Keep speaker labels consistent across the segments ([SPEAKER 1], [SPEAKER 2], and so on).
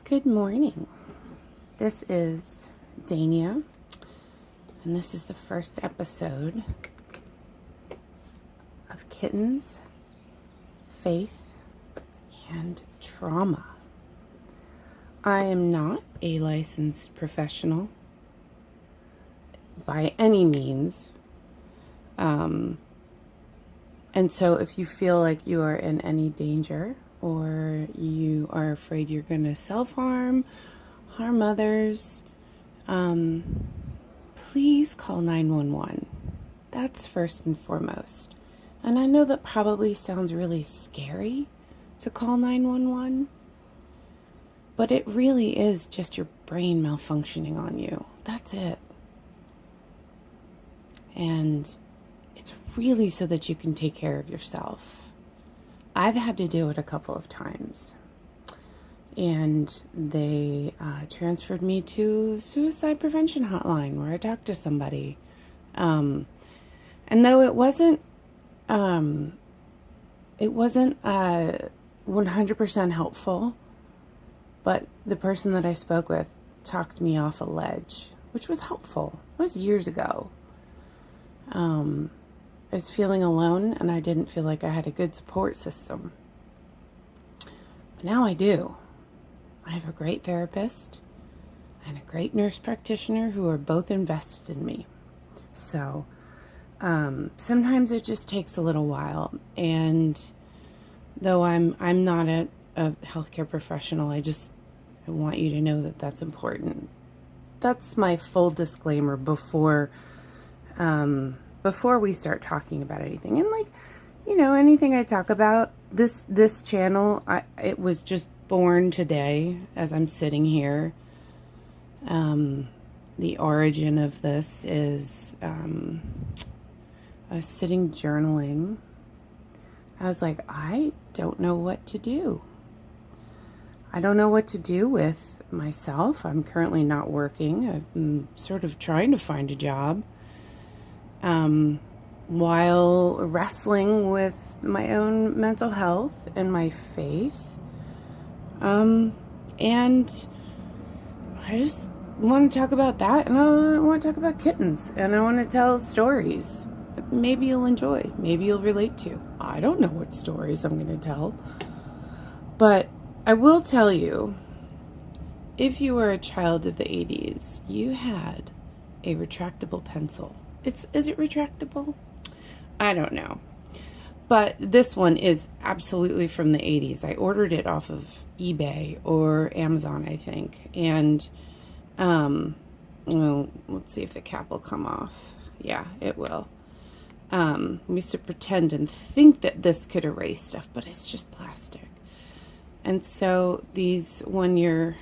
[SPEAKER 1] Good morning. This is Dania, and this is the first episode of Kittens, Faith, and Trauma. I am not a licensed professional by any means. And so if you feel like you are in any danger or you are afraid you're going to self-harm, harm others, please call 911. That's first and foremost. And I know that probably sounds really scary to call 911, but it really is just your brain malfunctioning on you. That's it. And it's really so that you can take care of yourself. I've had to do it a couple of times. And they transferred me to suicide prevention hotline where I talked to somebody. And though it wasn't 100% helpful, but the person that I spoke with talked me off a ledge, which was helpful. It was years ago. I was feeling alone and I didn't feel like I had a good support system. But now I do. I have a great therapist and a great nurse practitioner who are both invested in me. So sometimes it just takes a little while. And though I'm not a healthcare professional, I want you to know that that's important. That's my full disclaimer before we start talking about anything. And anything I talk about, this channel, it was just born today as I'm sitting here. The origin of this is I was sitting journaling. I was like, I don't know what to do. I don't know what to do with myself. I'm currently not working. I'm sort of trying to find a job. While wrestling with my own mental health and my faith. And I just want to talk about that, and I want to talk about kittens, and I want to tell stories that maybe you'll enjoy, maybe you'll relate to. I don't know what stories I'm going to tell, but I will tell you, if you were a child of the 80s, you had a retractable pencil. Is it retractable? I don't know. But this one is absolutely from the 80s. I ordered it off of eBay or Amazon, I think. And, let's see if the cap will come off. Yeah, it will. We used to pretend and think that this could erase stuff, but it's just plastic. And so when your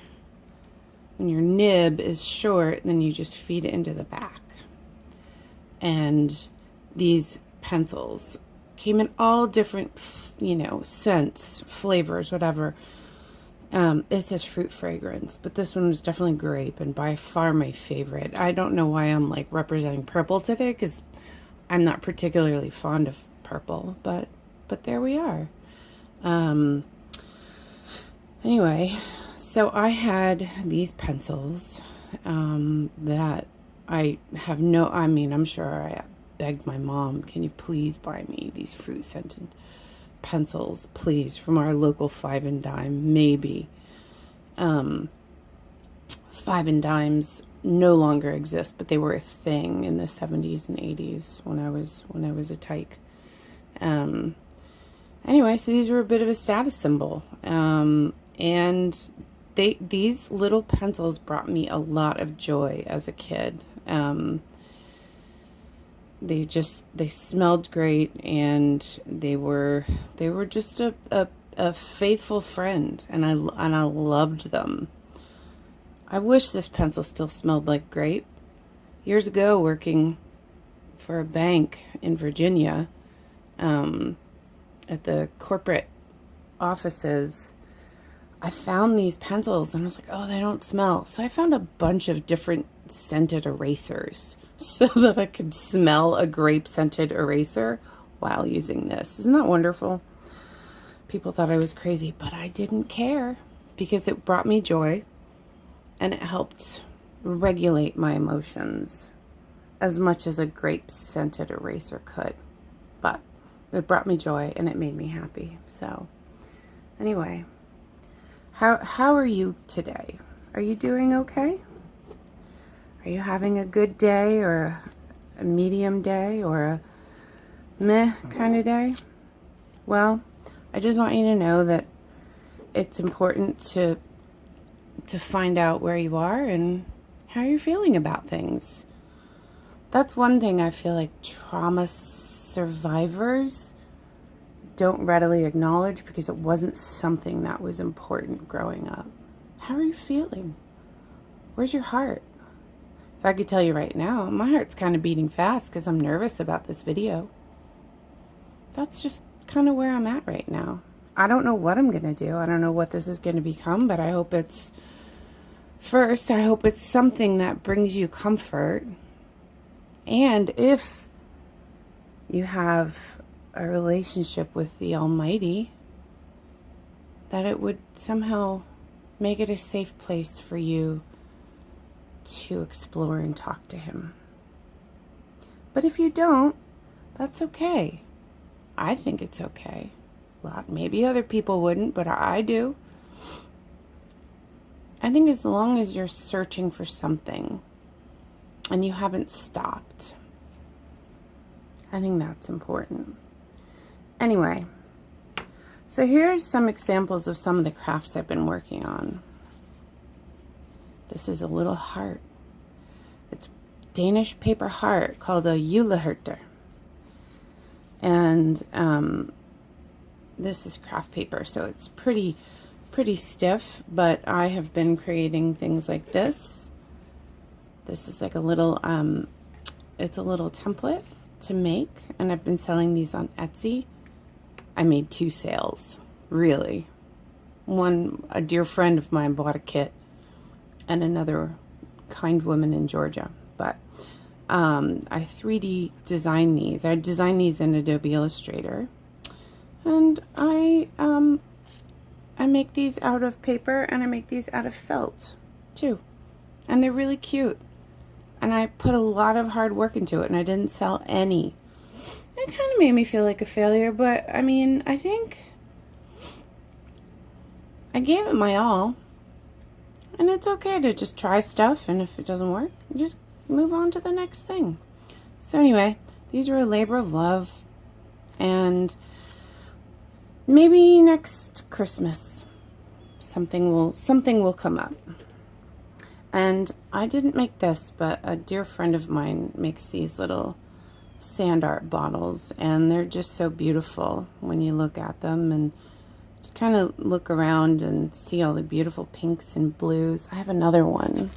[SPEAKER 1] nib is short, then you just feed it into the back. And these pencils came in all different, scents, flavors, whatever. It says fruit fragrance, but this one was definitely grape and by far my favorite. I don't know why I'm representing purple today, because I'm not particularly fond of purple, but there we are. Anyway, so I had these pencils that I'm sure I begged my mom, can you please buy me these fruit scented pencils, please, from our local Five and Dime, maybe. Five and Dimes no longer exist, but they were a thing in the 70s and 80s when I was a tyke. Anyway, so these were a bit of a status symbol. And these little pencils brought me a lot of joy as a kid. They smelled great, and they were just a faithful friend, and I loved them. I wish this pencil still smelled like grape. Years ago, working for a bank in Virginia, at the corporate offices, I found these pencils, and I was like, oh, they don't smell. So I found a bunch of different scented erasers so that I could smell a grape-scented eraser while using this. Isn't that wonderful? People thought I was crazy, but I didn't care. because it brought me joy and it helped regulate my emotions as much as a grape-scented eraser could. But it brought me joy and it made me happy. So anyway, how are you today? Are you doing okay? Are you having a good day or a medium day or a meh kind of day? Well, I just want you to know that it's important to find out where you are and how you're feeling about things. That's one thing I feel like trauma survivors don't readily acknowledge because it wasn't something that was important growing up. How are you feeling? Where's your heart? If I could tell you right now, my heart's kind of beating fast because I'm nervous about this video. That's just kind of where I'm at right now. I don't know what I'm going to do. I don't know what this is going to become, but I hope it's something that brings you comfort. And if you have a relationship with the Almighty, that it would somehow make it a safe place for you to explore and talk to Him. But if you don't, that's okay. I think it's okay. Maybe other people wouldn't, but I do. I think as long as you're searching for something and you haven't stopped, I think that's important. Anyway, so here's some examples of some of the crafts I've been working on. This is a little heart. It's Danish paper heart called a juleherte. And this is craft paper, so it's pretty stiff, but I have been creating things like this. This is like a little, it's a little template to make, and I've been selling these on Etsy. I made 2 sales, really. One, a dear friend of mine bought a kit, and another kind woman in Georgia. But I 3D designed these. I designed these in Adobe Illustrator, and I make these out of paper, and I make these out of felt too, and they're really cute. And I put a lot of hard work into it, and I didn't sell any. It kind of made me feel like a failure, but I mean, I think I gave it my all, and it's okay to just try stuff, and if it doesn't work, just move on to the next thing. So anyway, these are a labor of love, and maybe next Christmas something will come up. And I didn't make this, but a dear friend of mine makes these little sand art bottles, and they're just so beautiful when you look at them and just kind of look around and see all the beautiful pinks and blues. I have another one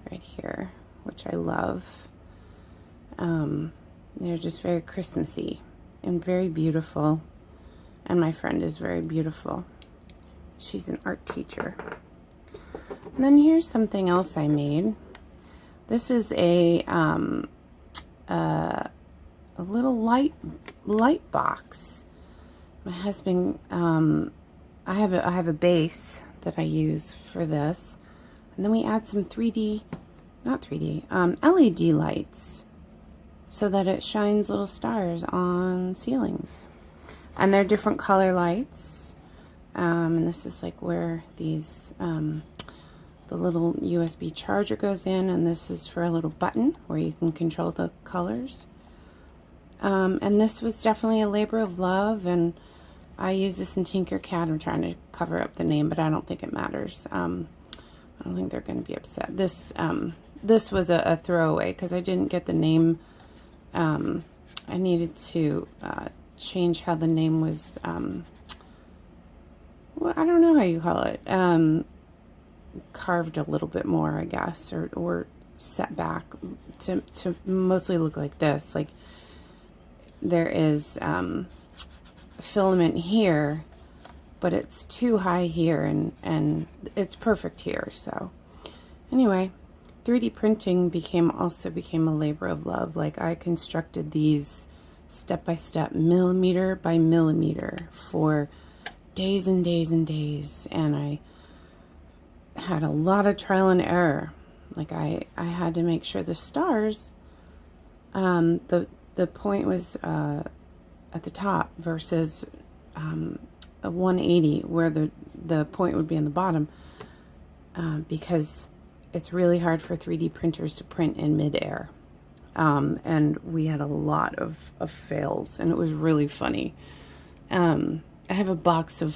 [SPEAKER 1] right here, which I love. They're just very Christmassy and very beautiful, and my friend is very beautiful. She's an art teacher. And then here's something else I made. This is a little light box. My husband, I have a base that I use for this, and then we add some LED lights so that it shines little stars on ceilings, and they're different color lights. And this is like where these the little USB charger goes in, and this is for a little button where you can control the colors. And this was definitely a labor of love, and I use this in Tinkercad. I'm trying to cover up the name, but I don't think it matters. I don't think they're going to be upset. This was a throwaway because I didn't get the name. I needed to change how the name was, well, I don't know how you call it, carved a little bit more, I guess, or set back to mostly look like this. Like there is filament here, but it's too high here, and it's perfect here. So anyway, 3D printing also became a labor of love. Like I constructed these step by step, millimeter by millimeter, for days and days and days, and I had a lot of trial and error. Like I had to make sure the stars, the point was at the top versus a 180 where the point would be on the bottom, because it's really hard for 3D printers to print in midair. And we had a lot of fails, and it was really funny. I have a box of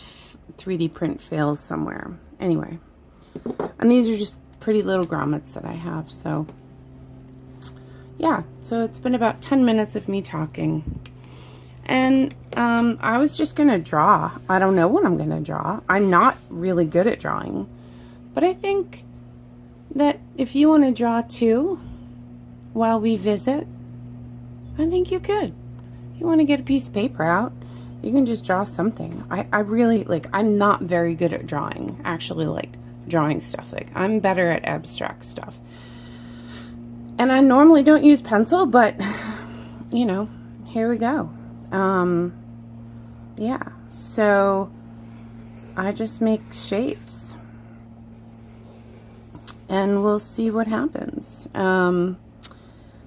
[SPEAKER 1] 3D print fails somewhere. Anyway, and these are just pretty little grommets that I have. So yeah, so it's been about 10 minutes of me talking. And I was just going to draw. I don't know what I'm going to draw. I'm not really good at drawing. But I think that if you want to draw too while we visit, I think you could. If you want to get a piece of paper out, you can just draw something. I really, like, I'm not very good at drawing. Actually, like, drawing stuff. Like, I'm better at abstract stuff. And I normally don't use pencil, but, you know, here we go. Yeah, so I just make shapes and we'll see what happens.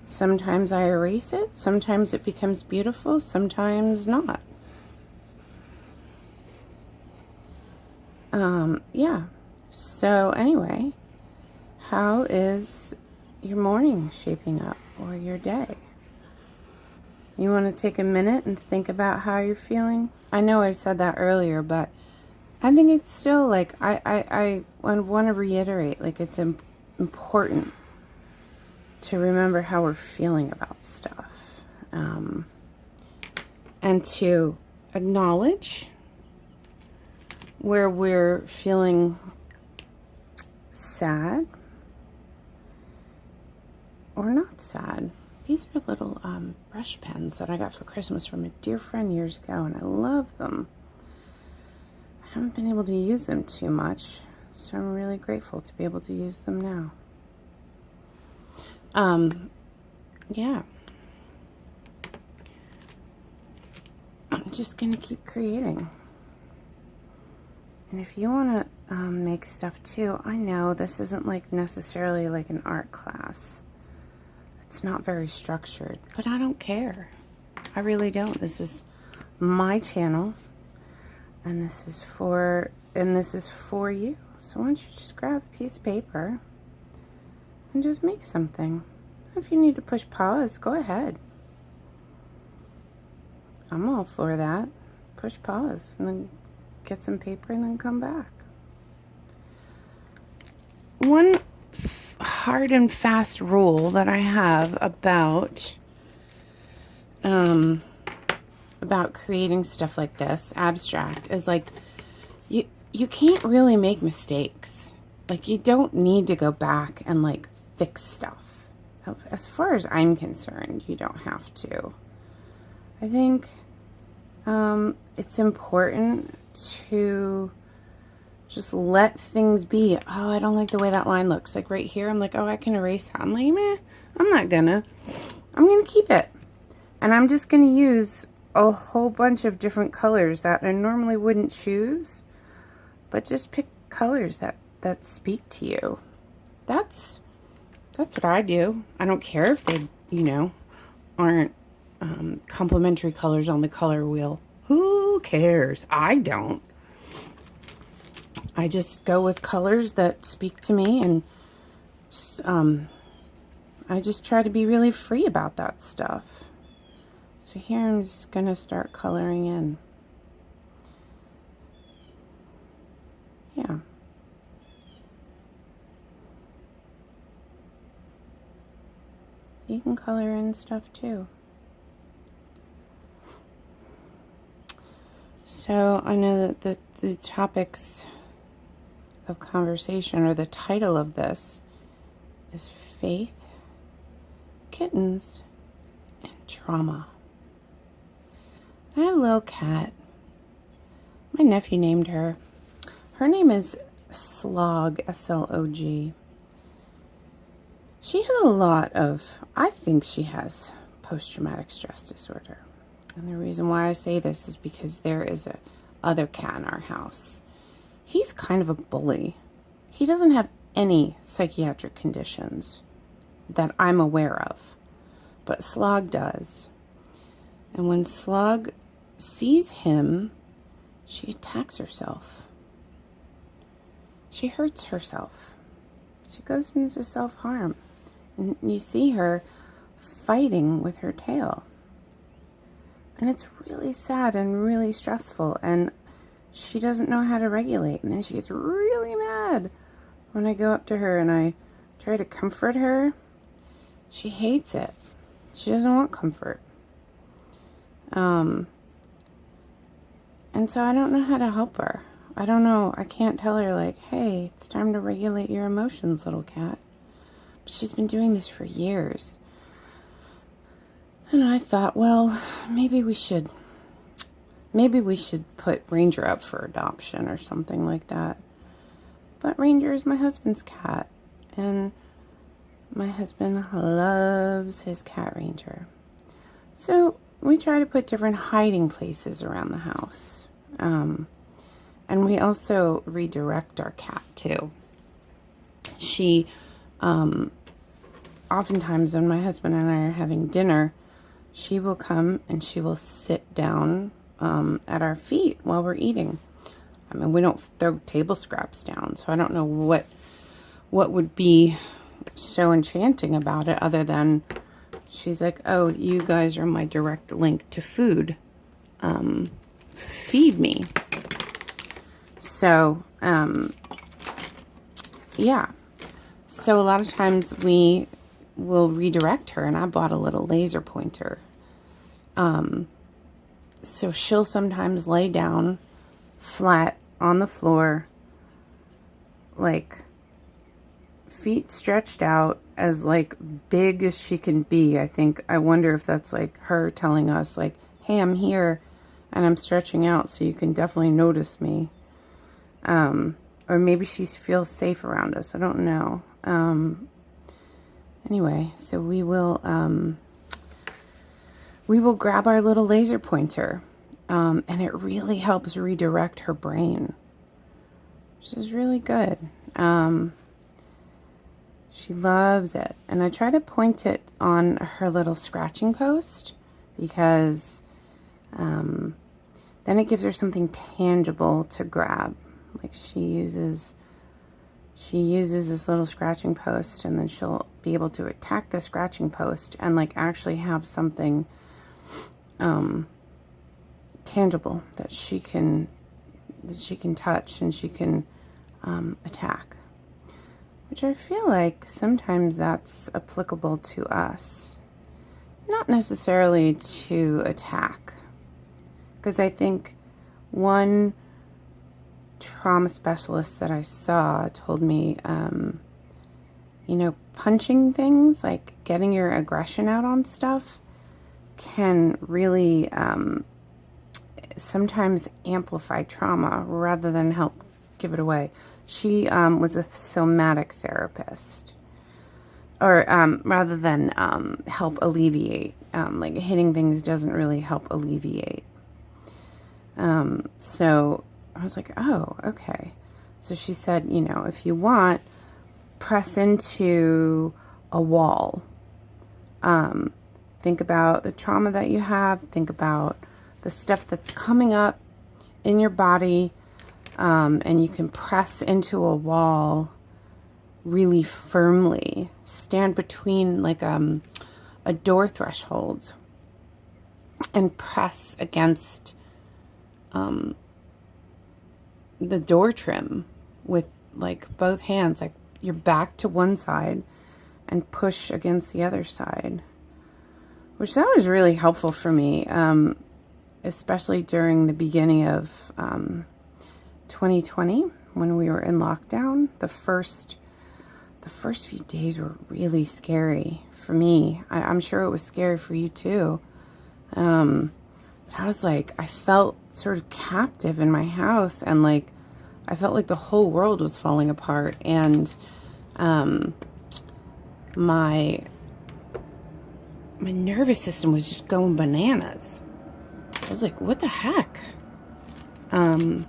[SPEAKER 1] Sometimes I erase it, sometimes it becomes beautiful, sometimes not. Yeah, so anyway, how is your morning shaping up, or your day? You want to take a minute and think about how you're feeling? I know I said that earlier, but I think it's still, like, I want to reiterate, like, it's important to remember how we're feeling about stuff. And to acknowledge where we're feeling sad or not sad. These are little brush pens that I got for Christmas from a dear friend years ago, and I love them. I haven't been able to use them too much, so I'm really grateful to be able to use them now. Yeah. I'm just going to keep creating. And if you want to make stuff too, I know this isn't like necessarily like an art class. It's not very structured, but I don't care. I really don't. This is my channel, and this is for you. So why don't you just grab a piece of paper and just make something. If you need to push pause, go ahead. I'm all for that. Push pause and then get some paper and then come back. One hard and fast rule that I have about creating stuff like this, abstract, is like you can't really make mistakes. Like, you don't need to go back and like fix stuff. As far as I'm concerned, you don't have to. I think it's important to just let things be. Oh, I don't like the way that line looks. Like right here, I'm like, oh, I can erase that. I'm like, meh, I'm not gonna. I'm gonna keep it. And I'm just gonna use a whole bunch of different colors that I normally wouldn't choose, but just pick colors that speak to you. That's what I do. I don't care if they, aren't complementary colors on the color wheel. Who cares? I don't. I just go with colors that speak to me, and I just try to be really free about that stuff. So here I'm just going to start coloring in. Yeah. So you can color in stuff too. So I know that the topics of conversation, or the title of this, is Faith, Kittens, and Trauma. I have a little cat. My nephew named her. Her name is Slog, S-L-O-G. She has a lot of, I think she has post-traumatic stress disorder. And the reason why I say this is because there is other cat in our house. He's kind of a bully. He doesn't have any psychiatric conditions that I'm aware of, but Slog does. And when Slog sees him, she attacks herself. She hurts herself. She goes into self-harm. And you see her fighting with her tail. And it's really sad and really stressful. And she doesn't know how to regulate. And then she gets really mad when I go up to her and I try to comfort her. She hates it. She doesn't want comfort. And so I don't know how to help her. I don't know. I can't tell her, like, hey, it's time to regulate your emotions, little cat. But she's been doing this for years. And I thought, well, maybe we should put Ranger up for adoption or something like that. But Ranger is my husband's cat. And my husband loves his cat Ranger. So we try to put different hiding places around the house. And we also redirect our cat too. She, oftentimes when my husband and I are having dinner, she will come and she will sit down at our feet while we're eating. I mean, we don't throw table scraps down, so I don't know what would be so enchanting about it other than she's like, oh, you guys are my direct link to food. Feed me. So, yeah. So a lot of times we will redirect her, and I bought a little laser pointer. So she'll sometimes lay down flat on the floor, like feet stretched out as like big as she can be. I wonder if that's like her telling us like, hey, I'm here and I'm stretching out so you can definitely notice me. Or maybe she feels safe around us. I don't know. Anyway, so we will grab our little laser pointer, and it really helps redirect her brain, which is really good. She loves it. And I try to point it on her little scratching post because then it gives her something tangible to grab. Like she uses this little scratching post, and then she'll be able to attack the scratching post and like actually have something tangible that she can touch and she can attack. Which I feel like sometimes that's applicable to us. Not necessarily to attack. Because I think one trauma specialist that I saw told me, punching things, like getting your aggression out on stuff, can really sometimes amplify trauma rather than help give it away. She was a somatic therapist, or rather than help alleviate. Like hitting things doesn't really help alleviate. So I was like, oh, okay. So she said, if you want, press into a wall. Think about the trauma that you have. Think about the stuff that's coming up in your body. And you can press into a wall really firmly. Stand between like a door threshold and press against the door trim with like both hands, like your back to one side and push against the other side, which that was really helpful for me, especially during the beginning of 2020 when we were in lockdown. The first few days were really scary for me. I'm sure it was scary for you too. I was like, I felt sort of captive in my house, and like I felt like the whole world was falling apart, and my nervous system was just going bananas. I was like, what the heck? And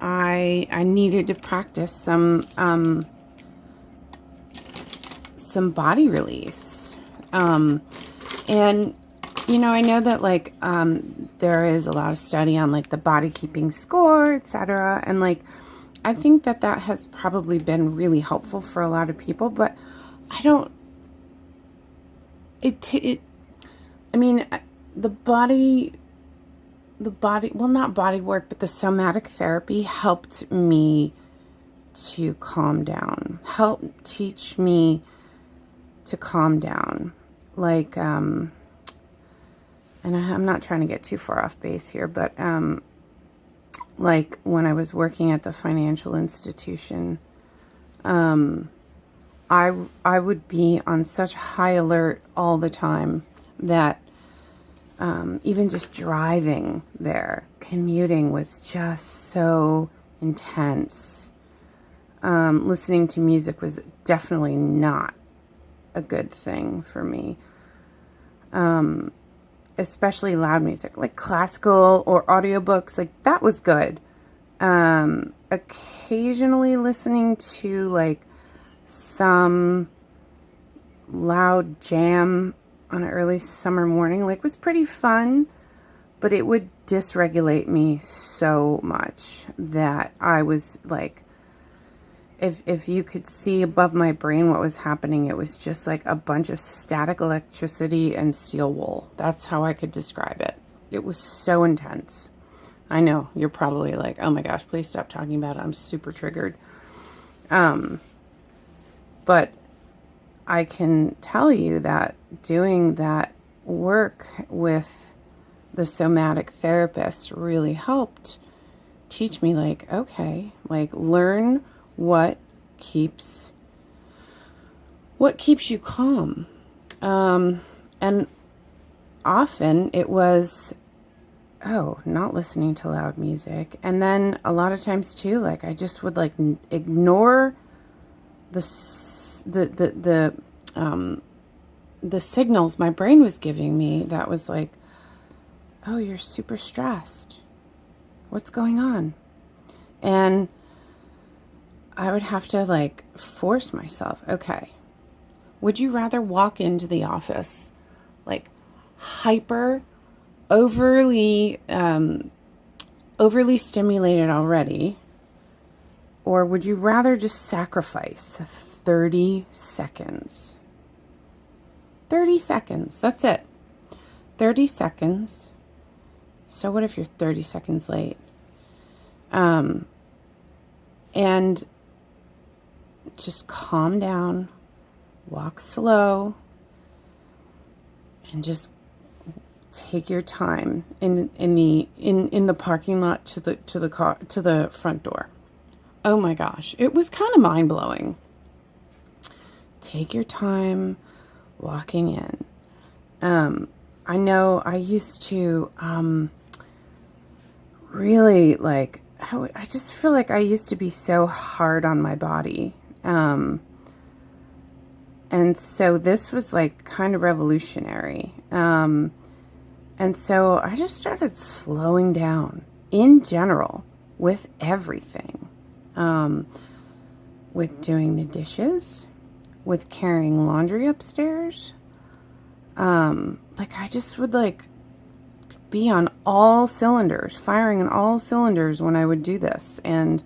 [SPEAKER 1] I needed to practice some body release. And I know that like there is a lot of study on like the body keeping score, etc. And like I think that has probably been really helpful for a lot of people, but I don't I mean, the body, well, not body work, but the somatic therapy helped me to calm down, helped teach me to calm down. Like, and I'm not trying to get too far off base here, but, like when I was working at the financial institution, I would be on such high alert all the time that even just driving there, commuting was just so intense. Listening to music was definitely not a good thing for me. Especially loud music, like classical or audiobooks, like that was good. Occasionally listening to like some loud jam on an early summer morning, like was pretty fun, but it would dysregulate me so much that I was like, if you could see above my brain what was happening, it was just like a bunch of static electricity and steel wool. That's how I could describe it. It was so intense. I know you're probably like, oh my gosh, please stop talking about it. I'm super triggered. But I can tell you that doing that work with the somatic therapist really helped teach me like, okay, like learn what keeps you calm. And often it was, not listening to loud music. And then a lot of times too, like I just would like ignore the signals my brain was giving me that was like, oh, you're super stressed. What's going on? And I would have to like force myself, okay, would you rather walk into the office like hyper, overly stimulated already, or would you rather just sacrifice 30 seconds? 30 seconds, that's it. 30 seconds. So what if you're 30 seconds late? And just calm down, walk slow, and just take your time in the parking lot to the front door. Oh my gosh, it was kind of mind-blowing. Take your time walking in. I know I used to really like, I just feel like I used to be so hard on my body. And so this was like kind of revolutionary. And so I just started slowing down in general with everything. With doing the dishes, with carrying laundry upstairs. Like I just would like be on all cylinders, firing on all cylinders when I would do this. And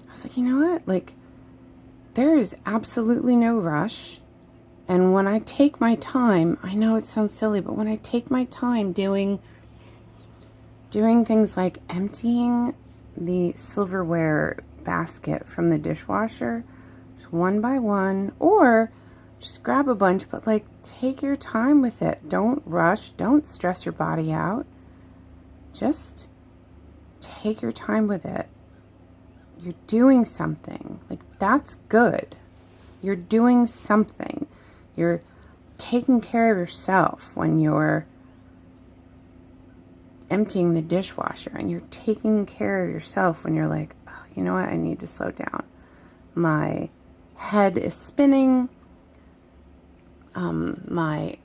[SPEAKER 1] I was like, you know what? Like there is absolutely no rush. And when I take my time, I know it sounds silly, but when I take my time doing things like emptying the silverware basket from the dishwasher, just one by one, or just grab a bunch, but like take your time with it. Don't rush. Don't stress your body out. Just take your time with it. You're doing something. Like that's good. You're doing something. You're taking care of yourself when you're emptying the dishwasher, and you're taking care of yourself when you're like, oh, you know what? I need to slow down. My head is spinning. My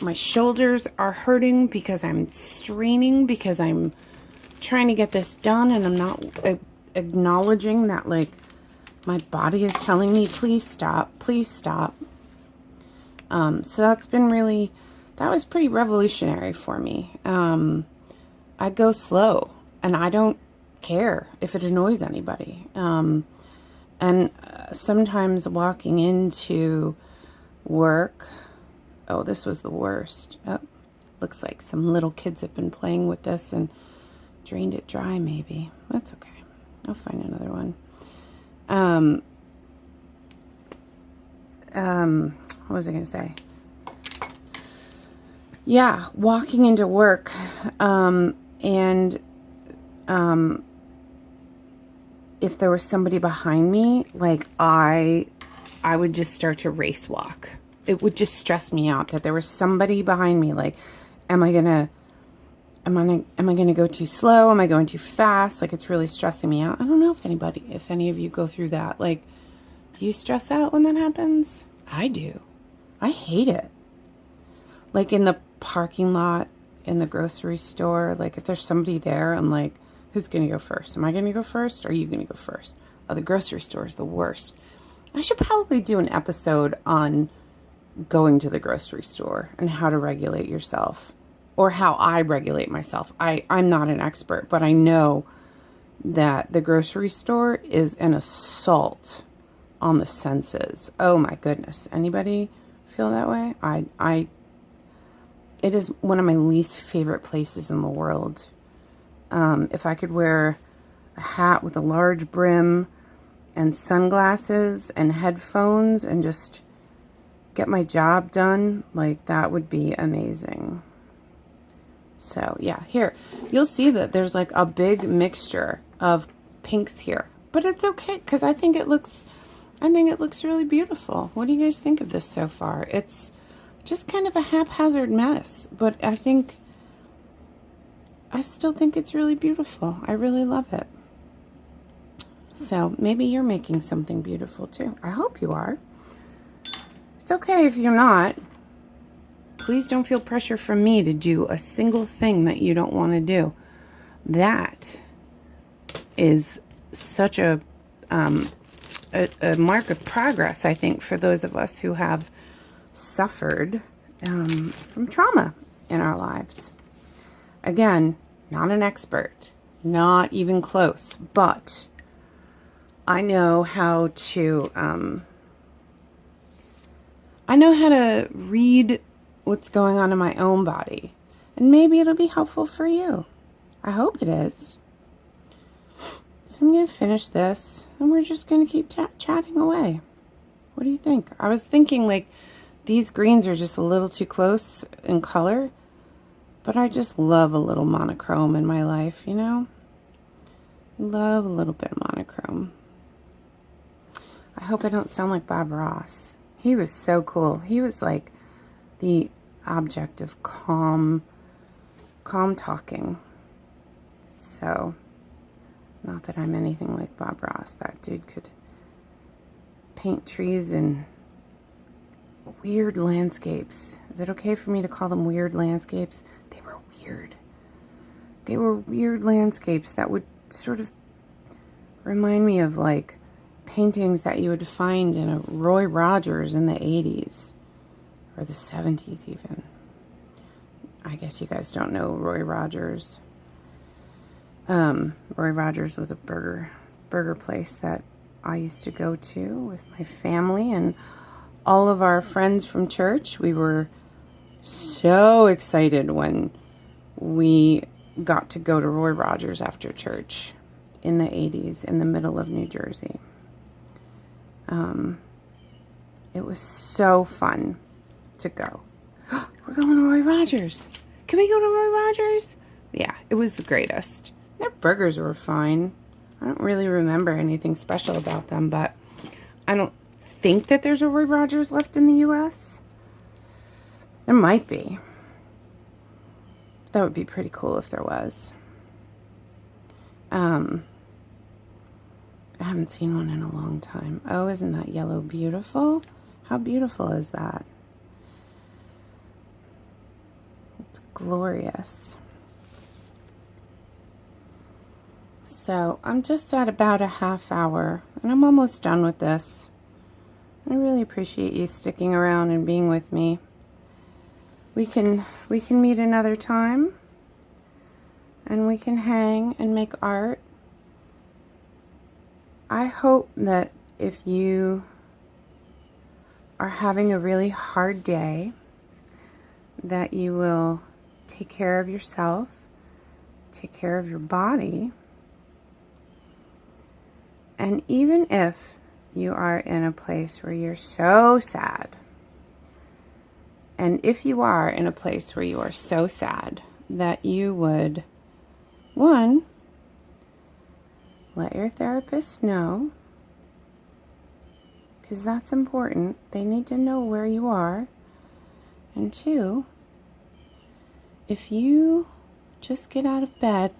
[SPEAKER 1] my shoulders are hurting because I'm straining, because I'm trying to get this done, and I'm not acknowledging that, like, my body is telling me, please stop, please stop. So that's been really, that was pretty revolutionary for me. I go slow, and I don't care if it annoys anybody. And sometimes walking into work, oh, this was the worst. Oh, looks like some little kids have been playing with this and drained it dry, maybe. That's okay. I'll find another one. What was I going to say? Yeah, walking into work, if there was somebody behind me, like, I would just start to race walk. It would just stress me out that there was somebody behind me. Like, am I gonna go too slow? Am I going too fast? Like, it's really stressing me out. I don't know if any of you go through that. Like, do you stress out when that happens? I do. I hate it. Like, in the parking lot, in the grocery store, like, if there's somebody there, I'm like, who's going to go first? Am I going to go first, or are you going to go first? Oh, the grocery store is the worst. I should probably do an episode on going to the grocery store and how to regulate yourself, or how I regulate myself. I'm not an expert, but I know that the grocery store is an assault on the senses. Oh my goodness. Anybody feel that way? It is one of my least favorite places in the world. If I could wear a hat with a large brim and sunglasses and headphones and just get my job done, like, that would be amazing. So yeah, here, you'll see that there's like a big mixture of pinks here, but it's okay, because I think it looks really beautiful. What do you guys think of this so far? It's just kind of a haphazard mess, but I still think it's really beautiful. I really love it. So maybe you're making something beautiful too. I hope you are. It's okay if you're not. Please don't feel pressure from me to do a single thing that you don't want to do. That is such a mark of progress, I think, for those of us who have suffered from trauma in our lives. Again, not an expert, not even close, but I know how to read what's going on in my own body, and maybe it'll be helpful for you. I hope it is. So I'm going to finish this, and we're just going to keep chatting away. What do you think? I was thinking, like, these greens are just a little too close in color, but I just love a little monochrome in my life, you know? Love a little bit of monochrome. I hope I don't sound like Bob Ross. He was so cool. He was like the object of calm talking. So, not that I'm anything like Bob Ross. That dude could paint trees and weird landscapes. Is it okay for me to call them weird landscapes? They were weird. They were weird landscapes that would sort of remind me of, like, paintings that you would find in a Roy Rogers in the 80s or the 70s even. I guess you guys don't know Roy Rogers. Roy Rogers was a burger place that I used to go to with my family and all of our friends from church. We were so excited when we got to go to Roy Rogers after church in the 80s in the middle of New Jersey. It was so fun to go. We're going to Roy Rogers. Can we go to Roy Rogers? Yeah, it was the greatest. Their burgers were fine. I don't really remember anything special about them, but I don't think that there's a Roy Rogers left in the U.S. There might be. That would be pretty cool if there was. I haven't seen one in a long time. Oh, isn't that yellow beautiful? How beautiful is that? glorious. So I'm just at about a half hour, and I'm almost done with this. I really appreciate you sticking around and being with me. We can meet another time, and we can hang and make art. I hope that if you are having a really hard day, that you will take care of yourself, take care of your body, and even if you are in a place where you're so sad, and if you are in a place where you are so sad, that you would, one, let your therapist know, because that's important. They need to know where you are. And two, if you just get out of bed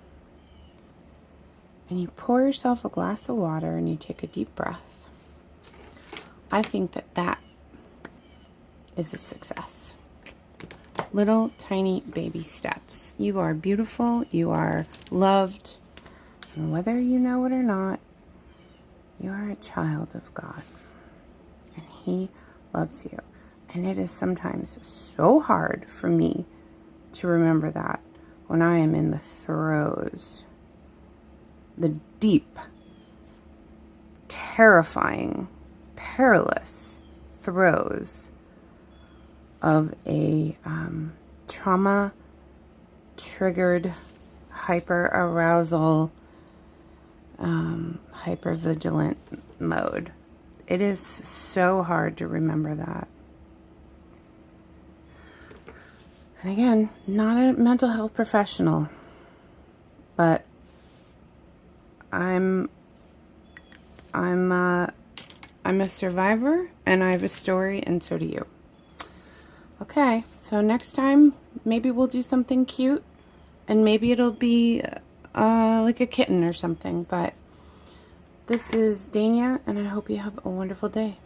[SPEAKER 1] and you pour yourself a glass of water and you take a deep breath, I think that that is a success. Little tiny baby steps. You are beautiful. You are loved. And whether you know it or not, you are a child of God. And He loves you. And it is sometimes so hard for me to remember that when I am in the throes, the deep, terrifying, perilous throes of a trauma-triggered hyper-arousal, hyper-vigilant mode. It is so hard to remember that. And again, not a mental health professional, but I'm a survivor, and I have a story, and so do you. Okay, so next time, maybe we'll do something cute, and maybe it'll be like a kitten or something, but this is Dania, and I hope you have a wonderful day.